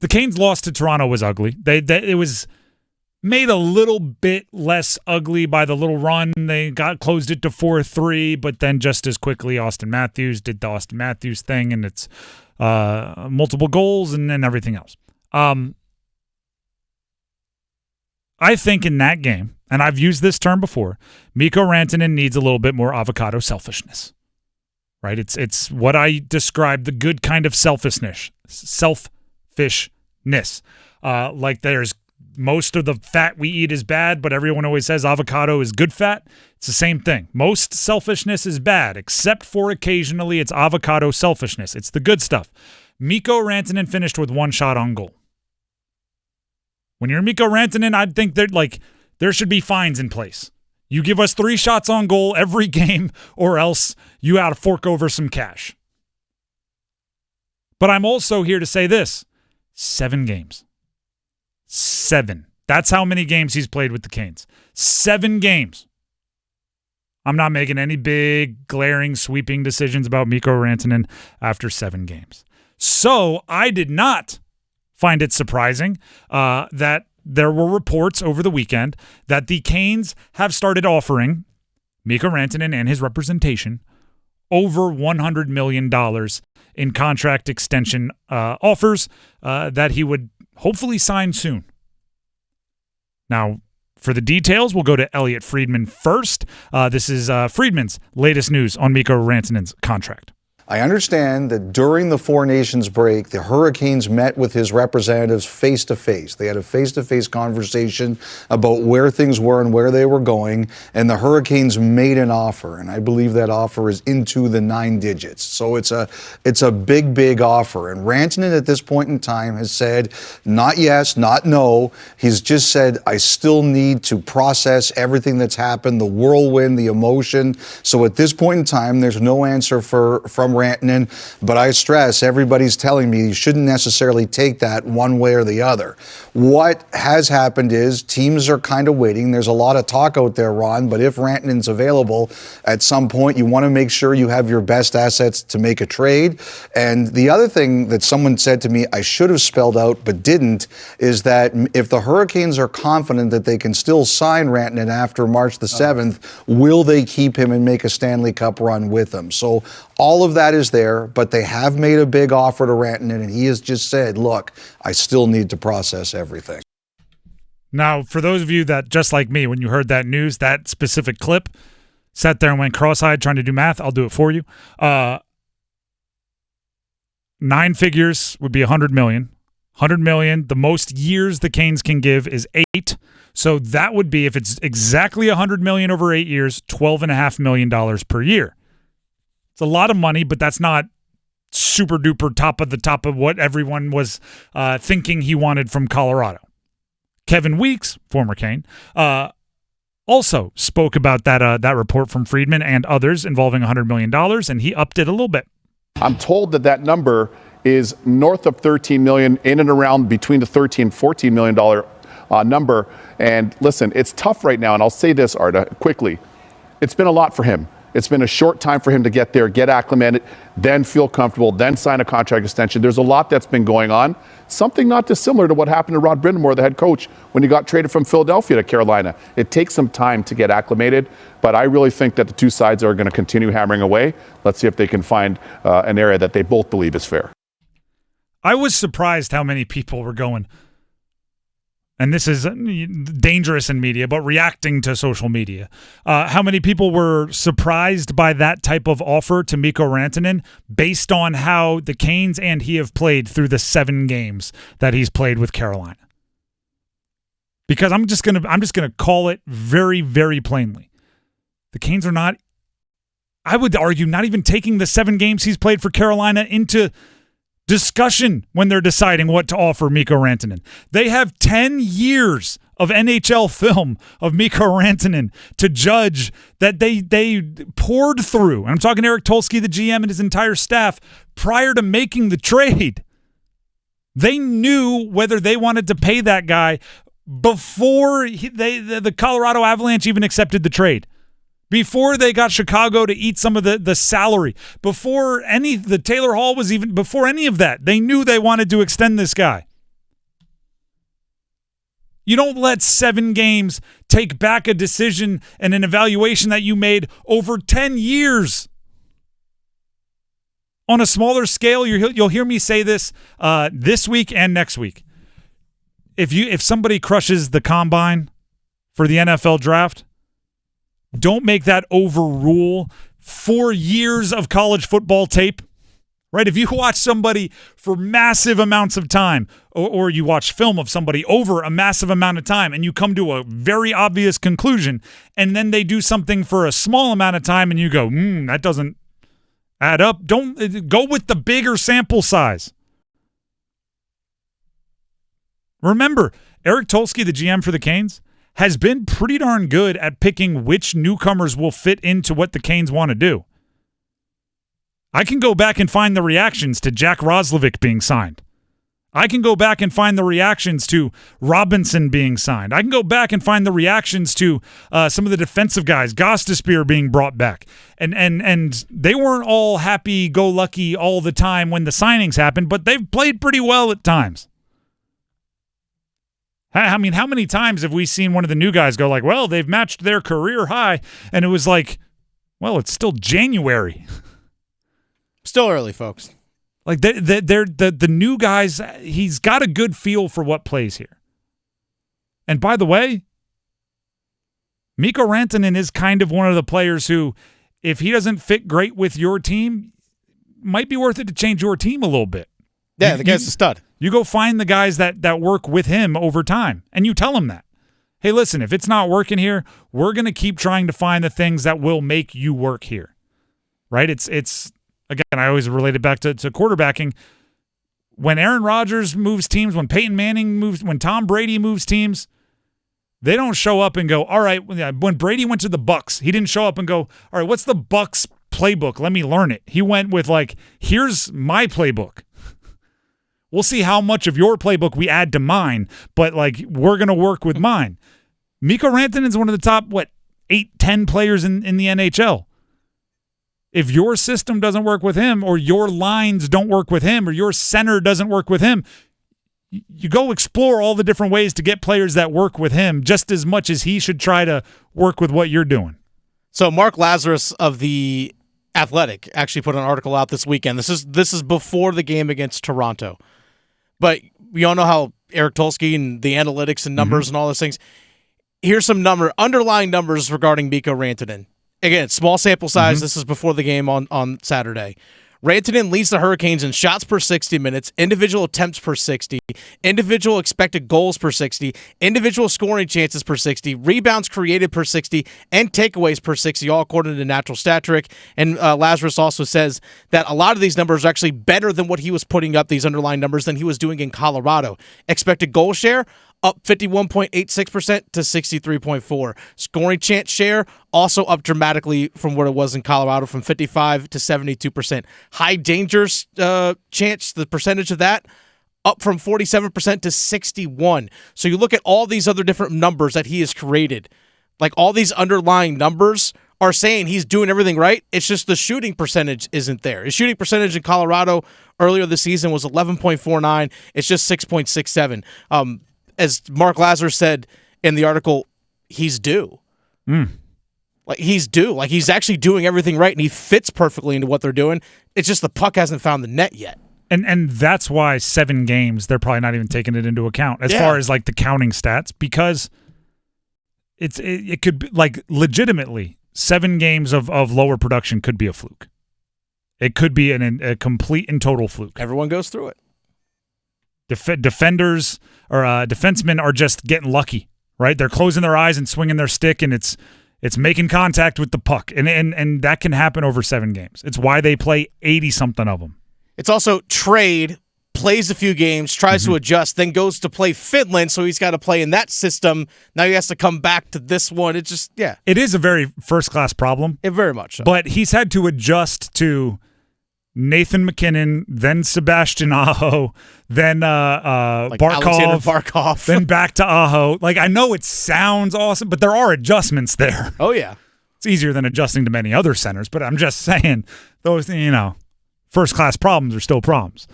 The Canes' loss to Toronto was ugly. It was made a little bit less ugly by the little run. They closed it to 4-3, but then just as quickly Austin Matthews did the Austin Matthews thing, and it's multiple goals and then everything else. I think in that game, and I've used this term before, Mikko Rantanen needs a little bit more avocado selfishness. Right? It's what I describe the good kind of selfishness. Like there's most of the fat we eat is bad, but everyone always says avocado is good fat. It's the same thing. Most selfishness is bad, except for occasionally it's avocado selfishness. It's the good stuff. Mikko Rantanen finished with 1 shot on goal. When you're Mikko Rantanen, I'd think there should be fines in place. You give us 3 shots on goal every game, or else you got to fork over some cash. But I'm also here to say this. 7 games. 7. That's how many games he's played with the Canes. 7 games. I'm not making any big, glaring, sweeping decisions about Mikko Rantanen after 7 games. So I did not find it surprising that there were reports over the weekend that the Canes have started offering Mikko Rantanen and his representation over $100 million in contract extension offers that he would hopefully sign soon. Now, for the details, we'll go to Elliot Friedman first. This is Friedman's latest news on Mikko Rantanen's contract. I understand that during the Four Nations break, the Hurricanes met with his representatives face-to-face. They had a face-to-face conversation about where things were and where they were going, and the Hurricanes made an offer, and I believe that offer is into the 9 digits. So it's a big, big offer, and Rantanen at this point in time has said, not yes, not no. He's just said, I still need to process everything that's happened, the whirlwind, the emotion. So at this point in time, there's no answer from Rantanen, but I stress, everybody's telling me you shouldn't necessarily take that one way or the other. What has happened is teams are kind of waiting. There's a lot of talk out there, Ron, but if Rantanen's available at some point, you want to make sure you have your best assets to make a trade. And the other thing that someone said to me I should have spelled out but didn't is that if the Hurricanes are confident that they can still sign Rantanen after March the 7th, will they keep him and make a Stanley Cup run with him? So all of that is there, but they have made a big offer to Rantanen, and he has just said, look, I still need to process everything. Now, for those of you that, just like me, when you heard that news, that specific clip, sat there and went cross-eyed trying to do math, I'll do it for you. 9 figures would be $100 million. $100 million, the most years the Canes can give is 8. So that would be, if it's exactly $100 million over 8 years, $12.5 million per year. It's a lot of money, but that's not super duper top of what everyone was thinking he wanted from Colorado. Kevin Weeks, former Cane, also spoke about that report from Friedman and others involving $100 million, and he upped it a little bit. I'm told that number is north of $13 million, in and around between the $13 and $14 million number. And listen, it's tough right now, and I'll say this, Arda, quickly. It's been a lot for him. It's been a short time for him to get there, get acclimated, then feel comfortable, then sign a contract extension. There's a lot that's been going on. Something not dissimilar to what happened to Rod Brind'amour, the head coach, when he got traded from Philadelphia to Carolina. It takes some time to get acclimated, but I really think that the two sides are going to continue hammering away. Let's see if they can find an area that they both believe is fair. I was surprised how many people were going, and this is dangerous in media, but reacting to social media. How many people were surprised by that type of offer to Mikko Rantanen based on how the Canes and he have played through the 7 games that he's played with Carolina? Because I'm just gonna call it very, very plainly. The Canes are not, I would argue, not even taking the 7 games he's played for Carolina into discussion when they're deciding what to offer Mikko Rantanen. They have 10 years of NHL film of Mikko Rantanen to judge that they poured through. And I'm talking Eric Tulsky, the GM, and his entire staff prior to making the trade. They knew whether they wanted to pay that guy before the Colorado Avalanche even accepted the trade. Before they got Chicago to eat some of the salary, before the Taylor Hall was even, before any of that, they knew they wanted to extend this guy. You don't let 7 games take back a decision and an evaluation that you made over 10 years. On a smaller scale, you'll hear me say this this week and next week. If somebody crushes the combine for the NFL draft, don't make that overrule 4 years of college football tape. Right? If you watch somebody for massive amounts of time, or you watch film of somebody over a massive amount of time, and you come to a very obvious conclusion, and then they do something for a small amount of time, and you go, that doesn't add up. Don't go with the bigger sample size. Remember, Eric Tolsky, the GM for the Canes, has been pretty darn good at picking which newcomers will fit into what the Canes want to do. I can go back and find the reactions to Jack Roslovic being signed. I can go back and find the reactions to Robinson being signed. I can go back and find the reactions to some of the defensive guys, Gostisbehere being brought back. And they weren't all happy-go-lucky all the time when the signings happened, but they've played pretty well at times. I mean, how many times have we seen one of the new guys go like, well, they've matched their career high, and it was like, well, it's still January. Still early, folks. Like they're the new guys, he's got a good feel for what plays here. And by the way, Mikko Rantanen is kind of one of the players who, if he doesn't fit great with your team, might be worth it to change your team a little bit. Yeah, the guy's a stud. You go find the guys that work with him over time, and you tell him that. Hey, listen, if it's not working here, we're going to keep trying to find the things that will make you work here. Right? It's again, I always relate it back to quarterbacking. When Aaron Rodgers moves teams, when Peyton Manning moves, when Tom Brady moves teams, they don't show up and go, all right, when Brady went to the Bucs, he didn't show up and go, all right, what's the Bucs playbook? Let me learn it. He went with like, here's my playbook. We'll see how much of your playbook we add to mine, but like we're going to work with mine. Mikko Rantanen is one of the top, 8-10 players in the NHL. If your system doesn't work with him, or your lines don't work with him, or your center doesn't work with him, you go explore all the different ways to get players that work with him just as much as he should try to work with what you're doing. So Mark Lazarus of The Athletic actually put an article out this weekend. This is before the game against Toronto. But we all know how Eric Tolsky and the analytics and numbers and all those things. Here's some underlying numbers regarding Mikko Rantanen. Again, small sample size. This is before the game on Saturday. Rantanen leads the Hurricanes in shots per 60 minutes, individual attempts per 60, individual expected goals per 60, individual scoring chances per 60, rebounds created per 60, and takeaways per 60, all according to Natural Stat Trick. And Lazarus also says that a lot of these numbers are actually better than what he was putting up, these underlying numbers, than he was doing in Colorado. Expected goal share, up 51.86% to 63.4%. Scoring chance share also up dramatically from what it was in Colorado, from 55 to 72%. High danger chance, the percentage of that, up from 47% to 61%. So you look at all these other different numbers that he has created. Like all these underlying numbers are saying he's doing everything right. It's just the shooting percentage isn't there. His shooting percentage in Colorado earlier this season was 11.49. It's just 6.67. As Mark Lazarus said in the article, he's due. Like he's due. Like he's actually doing everything right, and he fits perfectly into what they're doing. It's just the puck hasn't found the net yet. And that's why 7 games, they're probably not even taking it into account as far as like the counting stats, because it could be like legitimately 7 games of lower production could be a fluke. It could be a complete and total fluke. Everyone goes through it. Defenders or defensemen are just getting lucky, right? They're closing their eyes and swinging their stick, and it's making contact with the puck, and that can happen over 7 games. It's why they play 80-something of them. It's also trade, plays a few games, tries to adjust, then goes to play Finland, so he's got to play in that system. Now he has to come back to this one. It's just, It is a very first-class problem. It very much so. But he's had to adjust to Nathan McKinnon, then Sebastian Aho, then Barkov, then back to Aho. Like, I know it sounds awesome, but there are adjustments there. Oh, yeah. It's easier than adjusting to many other centers, but I'm just saying those, first-class problems are still problems.